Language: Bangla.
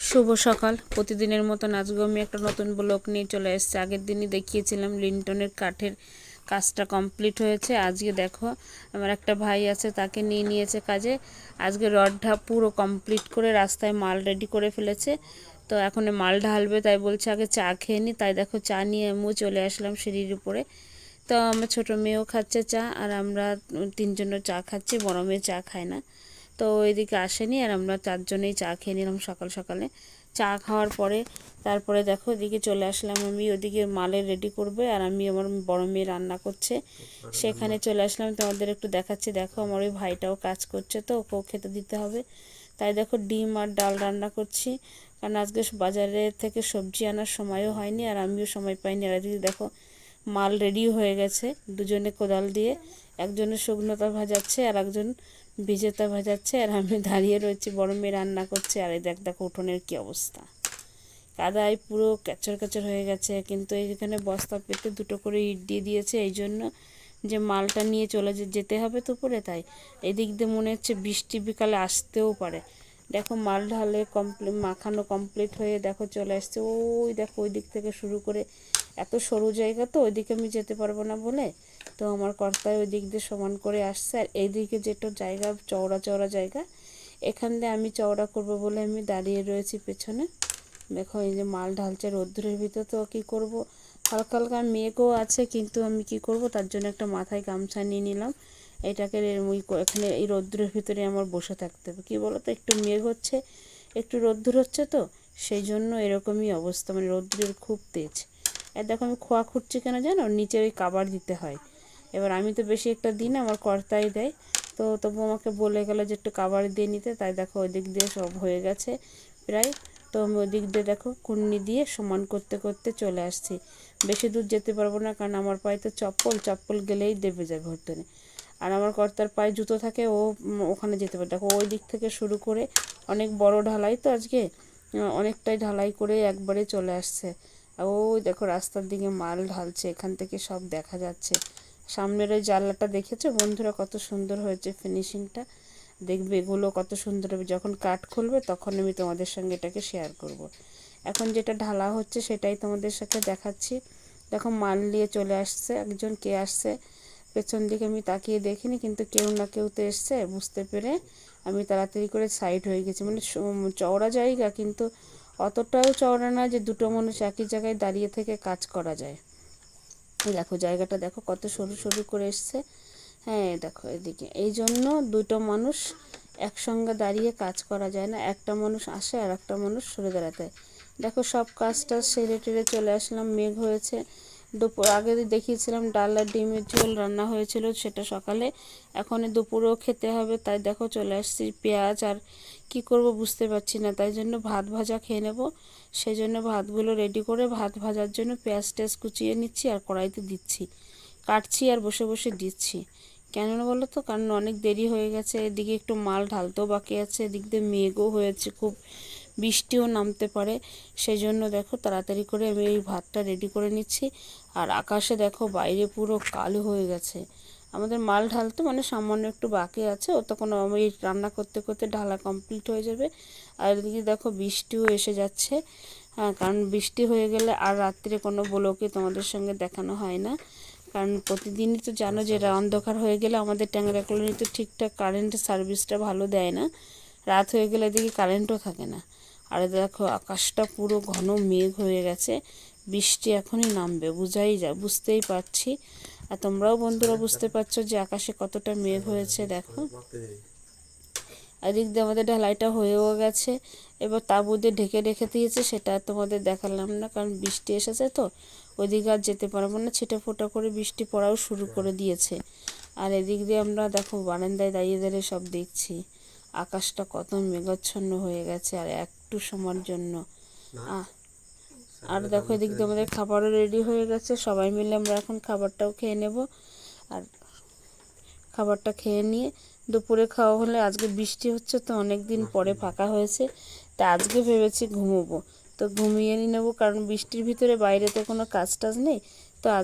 শুভ সকাল। প্রতিদিনের মতন আজকেও আমি একটা নতুন ব্লগ নিয়ে চলে এসেছি। আগের দিনই দেখিয়েছিলাম লিন্টনের কাঠের কাজটা কমপ্লিট হয়েছে। আজকে দেখো আমার একটা ভাই আছে, তাকে নিয়ে নিয়েছে কাজে। আজকে রডটা পুরো কমপ্লিট করে রাস্তায় মাল রেডি করে ফেলেছে। তো এখন মাল ঢালবে, তাই বলছে আগে চা খেয়ে নি। তাই দেখো চা নিয়ে আমিও চলে আসলাম সিঁড়ির উপরে। তো আমার ছোটো মেয়েও খাচ্ছে চা, আর আমরা তিনজনও চা খাচ্ছি। বড় মেয়ে চা খায় না, তো ওইদিকে আসেনি, আর আমরা চারজনেই চা খেয়ে নিলাম সকাল সকালে। চা খাওয়ার পরে তারপরে দেখো এদিকে চলে আসলাম আমি। ওদিকে মালের রেডি করবে, আর আমি আমার বড় মেয়ে রান্না করছে, সেখানে চলে আসলাম। তোমাদের একটু দেখাচ্ছি। দেখো আমার ওই ভাইটাও কাজ করছে, তো ওকেও খেতে দিতে হবে। তাই দেখো ডিম আর ডাল রান্না করছি, কারণ আজকে বাজারে থেকে সবজি আনার সময়ও হয়নি, আর আমিও সময় পাইনি। আর এদিকে দেখো মাল রেডি হয়ে গেছে, দুজনে কোদাল দিয়ে। একজনের শুকনোতা ভাজাচ্ছে, আর একজন ভিজেতা ভাজাচ্ছে, আর আমি দাঁড়িয়ে রয়েছি। বড় মেয়ে রান্না করছে। আর এই দেখো উঠোনের কি অবস্থা, কাদায় পুরো ক্যাচর ক্যাচর হয়ে গেছে। কিন্তু এইখানে বস্তা পেতে দুটো করে ইট দিয়ে দিয়েছে, এই জন্য যে মালটা নিয়ে চলে যেতে হবে তো উপরে। তাই এদিক দিয়ে মনে হচ্ছে বৃষ্টি বিকালে আসতেও পারে। দেখো মাল ঢালে কমপ্লিট, মাখানো কমপ্লিট হয়ে দেখো চলে আসছে। ওই দেখো ওই দিক থেকে শুরু করে, এত সরু জায়গা তো ওইদিকে আমি যেতে পারবো না বলে, তো আমার কর্তায় ওই দিক দিয়ে সমান করে আসছে। আর এইদিকে যেটা জায়গা চওড়া চওড়া জায়গা, এখান দিয়ে আমি চওড়া করবো বলে আমি দাঁড়িয়ে রয়েছি পেছনে। দেখো এই যে মাল ঢালছে রোদ্দুরের ভিতর, তো কি করব, হালকা হালকা মেঘও আছে, কিন্তু আমি কি করব, তার জন্য একটা মাথায় গামছা নিয়ে নিলাম। এটাকে এখানে এই রোদ্দুরের ভিতরে আমার বসে থাকতে হবে। কী বলো তো, একটু মেঘ হচ্ছে, একটু রোদ্দুর হচ্ছে, তো সেই জন্য এরকমই অবস্থা, মানে রোদ্দুরের খুব তেজ। আর দেখো আমি খোয়া খুঁড়ছি কেন জানো, নিচে ওই কাবার দিতে হয়। এবার আমি তো বেশি একটা দিই না, আমার কর্তাই দেয়। তো তবু আমাকে বলে গেল যে একটু কাবার দিয়ে নিতে। তাই দেখো ওই দিক দিয়ে সব হয়ে গেছে প্রায়। তো আমি ওই দিক দিয়ে দেখো কুন্নি দিয়ে সমান করতে করতে চলে আসছি। বেশি দূর যেতে পারবো না, কারণ আমার পায়ে তো চপ্পল গেলেই দেবে যায় ভর্তনে। আর আমার কর্তার পায়ে জুতো থাকে, ও ওখানে যেতে পারে। দেখো ওই দিক থেকে শুরু করে অনেক বড় ঢালাই তো আজকে, অনেকটাই ঢালাই করে একবারে চলে আসছে। আর ওই দেখো রাস্তার দিকে মাল ঢালছে, এখান থেকে সব দেখা যাচ্ছে। সামনের ওই জানলাটা দেখেছো বন্ধুরা, কত সুন্দর হয়েছে ফিনিশিংটা। দেখবে এগুলো কত সুন্দর হবে, যখন কাঠ খুলবে তখন আমি তোমাদের সঙ্গে এটাকে শেয়ার করব। এখন যেটা ঢালা হচ্ছে সেটাই তোমাদের সাথে দেখাচ্ছি। দেখো মাল নিয়ে চলে আসছে একজন, কে আসছে পেছন দিকে আমি তাকিয়ে দেখিনি, কিন্তু কেউ না কেউ তো এসছে। বুঝতে পেরে আমি তাড়াতাড়ি করে সাইড হয়ে গেছি। মানে চওড়া জায়গা, কিন্তু অতটাও চওড়া না যে দুটো মানুষ একই জায়গায় দাঁড়িয়ে থেকে কাজ করা যায়। দেখো জায়গাটা দেখো কত সরু সরু করে এসছে। হ্যাঁ দেখো এদিকে, এই জন্য দুটো মানুষ একসঙ্গে দাঁড়িয়ে কাজ করা যায় না, একটা মানুষ আসে আর একটা মানুষ সরে দাঁড়াতে হয়। দেখো সব কাজটা সেরে টেরে চলে আসলাম। মেঘ হয়েছে। দুপুর আগে দেখিয়েছিলাম ডাল আর ডিমের ঝোল রান্না হয়েছিল, সেটা সকালে। এখন দুপুরেও খেতে হবে, তাই দেখো চলে আসছি। পেঁয়াজ আর কি করব বুঝতে পারছি না, তাই জন্য ভাত ভাজা খেয়ে নেব। সেই জন্য ভাতগুলো রেডি করে ভাত ভাজার জন্য পেঁয়াজ টেয়াজ কুচিয়ে নিচ্ছি, আর কড়াইতে দিচ্ছি, কাটছি আর বসে বসে দিচ্ছি। কেন বলো তো, কারণ অনেক দেরি হয়ে গেছে। এদিকে একটু মাল ঢালতেও বাকি আছে, এদিক দিয়ে মেঘও হয়েছে খুব, বৃষ্টিও নামতে পারে। সেই জন্য দেখো তাড়াতাড়ি করে আমি এই ভাতটা রেডি করে নিচ্ছি। আর আকাশে দেখো বাইরে পুরো কালো হয়ে গেছে। আমাদের মাল ঢালতে মানে সামান্য একটু বাকি আছে, ও তখন আমি রান্না করতে করতে ঢালা কমপ্লিট হয়ে যাবে। আর এদিকে দেখো বৃষ্টিও এসে যাচ্ছে। হ্যাঁ, কারণ বৃষ্টি হয়ে গেলে আর রাত্রে কোনো ব্লকে তোমাদের সঙ্গে দেখানো হয় না, কারণ প্রতিদিনই তো জানো যে অন্ধকার হয়ে গেলে আমাদের ট্যাংরা কলোনিতে ঠিকঠাক কারেন্টের সার্ভিসটা ভালো দেয় না। রাত হয়ে গেলে দেখি কারেন্টও থাকে না। আর দেখো আকাশটা পুরো ঘন মেঘ হয়ে গেছে, বৃষ্টি এখনই নামবে, বুঝতেই পারছি। আর তোমরাও বন্ধুরা বুঝতে পারছো যে আকাশে কতটা মেঘ হয়েছে। দেখো এদিক দিয়ে আমাদের ঢালাইটা হয়েও গেছে। এবার তাঁবু দিয়ে ঢেকে রেখে দিয়েছে, সেটা তোমাদের দেখালাম না, কারণ বৃষ্টি এসেছে তো ওইদিকে আর যেতে পারবো না। ছিটে ফোটা করে বৃষ্টি পড়াও শুরু করে দিয়েছে। আর এদিক দিয়ে আমরা দেখো বারান্দায় দাঁড়িয়ে দাঁড়িয়ে সব দেখছি, আকাশটা কত মেঘাচ্ছন্ন হয়ে গেছে আর একটু সময়ের জন্য। আর দেখো এদিক দিয়ে আমাদের খাবারও রেডি হয়ে গেছে, সবাই মিলে আমরা এখন খাবারটাও খেয়ে নেব। আর খাবারটা খেয়ে নিয়ে দুপুরে খাওয়া হলে, আজকে বৃষ্টি হচ্ছে তো অনেক দিন পরে ফাঁকা হয়েছে, তা আজকে ভেবেছি ঘুমোবো। তো ঘুমিয়ে নেবো, কারণ বৃষ্টির ভিতরে বাইরে তো কোনো কাজ টাজ নেই। তো আজ